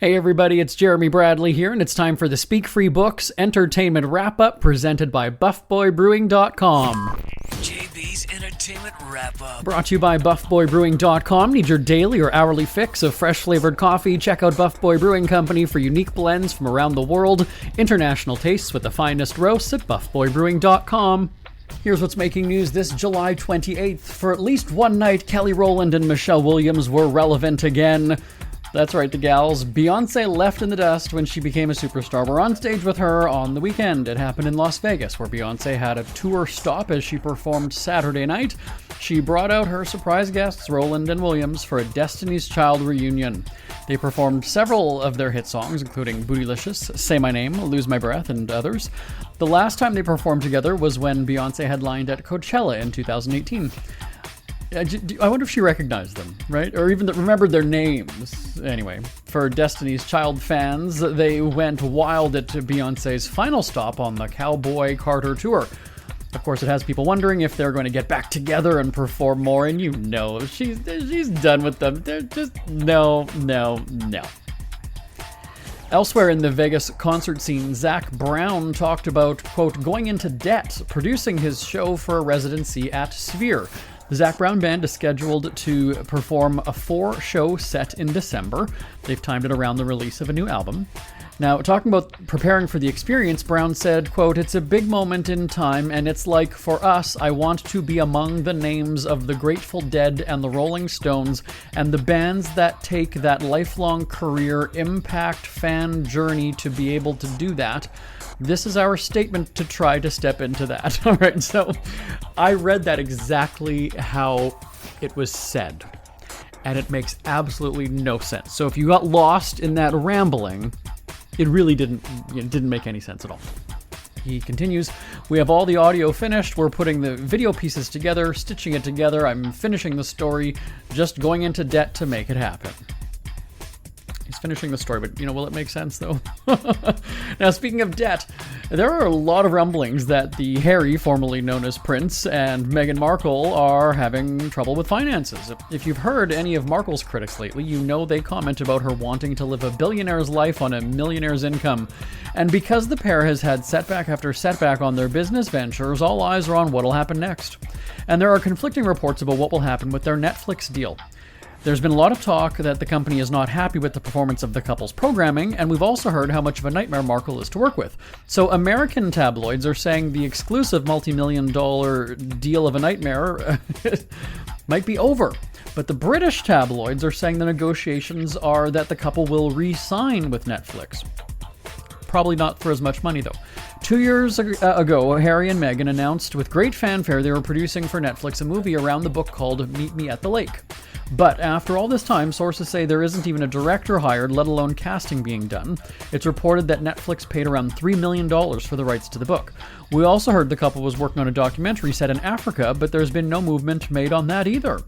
Hey everybody, it's Jeremy Bradley here, and it's time for the Speak Free Books Entertainment Wrap-Up presented by BuffBoyBrewing.com. JB's Entertainment Wrap-Up. Brought to you by BuffBoyBrewing.com. Need your daily or hourly fix of fresh-flavored coffee? Check out Buff Boy Brewing Company for unique blends from around the world. International tastes with the finest roasts at BuffBoyBrewing.com. Here's what's making news this July 28th. For at least one night, Kelly Rowland and Michelle Williams were relevant again. That's right, the gals. Beyonce left in the dust when she became a superstar. We're on stage with her on the weekend. It happened in Las Vegas, where Beyonce had a tour stop as she performed Saturday night. She brought out her surprise guests, Rowland and Williams, for a Destiny's Child reunion. They performed several of their hit songs, including Bootylicious, Say My Name, Lose My Breath, and others. The last time they performed together was when Beyonce headlined at Coachella in 2018. I wonder if she recognized them, right? Or even remembered their names. Anyway, for Destiny's Child fans, they went wild at Beyonce's final stop on the Cowboy Carter tour. Of course, it has people wondering if they're going to get back together and perform more, and you know she's done with them. They're just no. Elsewhere in the Vegas concert scene, Zac Brown talked about, quote, going into debt, producing his show for a residency at Sphere. The Zac Brown Band is scheduled to perform a 4-show set in December. They've timed it around the release of a new album. Now, talking about preparing for the experience, Brown said, quote, it's a big moment in time, and it's like, for us, I want to be among the names of the Grateful Dead and the Rolling Stones and the bands that take that lifelong career, impact, fan journey to be able to do that. This is our statement to try to step into that. All right, so I read that exactly how it was said, and it makes absolutely no sense. So if you got lost in that rambling, it really didn't make any sense at all. He continues, we have all the audio finished, we're putting the video pieces together, stitching it together, I'm finishing the story, just going into debt to make it happen. He's finishing the story, but, will it make sense, though? Now, speaking of debt, there are a lot of rumblings that the Harry, formerly known as Prince, and Meghan Markle are having trouble with finances. If you've heard any of Markle's critics lately, you know they comment about her wanting to live a billionaire's life on a millionaire's income. And because the pair has had setback after setback on their business ventures, all eyes are on what'll happen next. And there are conflicting reports about what will happen with their Netflix deal. There's been a lot of talk that the company is not happy with the performance of the couple's programming, and we've also heard how much of a nightmare Markle is to work with. So American tabloids are saying the exclusive multi-million-dollar deal of a nightmare might be over. But the British tabloids are saying the negotiations are that the couple will re-sign with Netflix. Probably not for as much money, though. 2 years ago, Harry and Meghan announced with great fanfare they were producing for Netflix a movie around the book called Meet Me at the Lake. But after all this time, sources say there isn't even a director hired, let alone casting being done. It's reported that Netflix paid around $3 million for the rights to the book. We also heard the couple was working on a documentary set in Africa, but there's been no movement made on that either.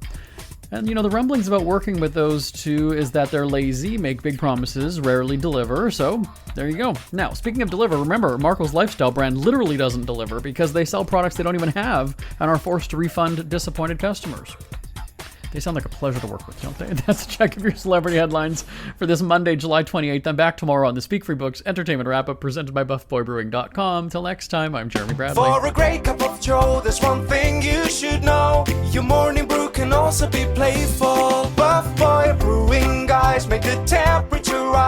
And, the rumblings about working with those two is that they're lazy, make big promises, rarely deliver, so there you go. Now, speaking of deliver, remember, Markle's lifestyle brand literally doesn't deliver because they sell products they don't even have and are forced to refund disappointed customers. They sound like a pleasure to work with, don't they? That's a check of your celebrity headlines for this Monday, July 28th. I'm back tomorrow on the Speak Free Books Entertainment Wrap-Up presented by BuffBoyBrewing.com. Till next time, I'm Jeremy Bradley. For a great cup of joe, there's one thing you should know. Your morning brew can also be playful. Buff Boy Brewing guys make the temperature rise.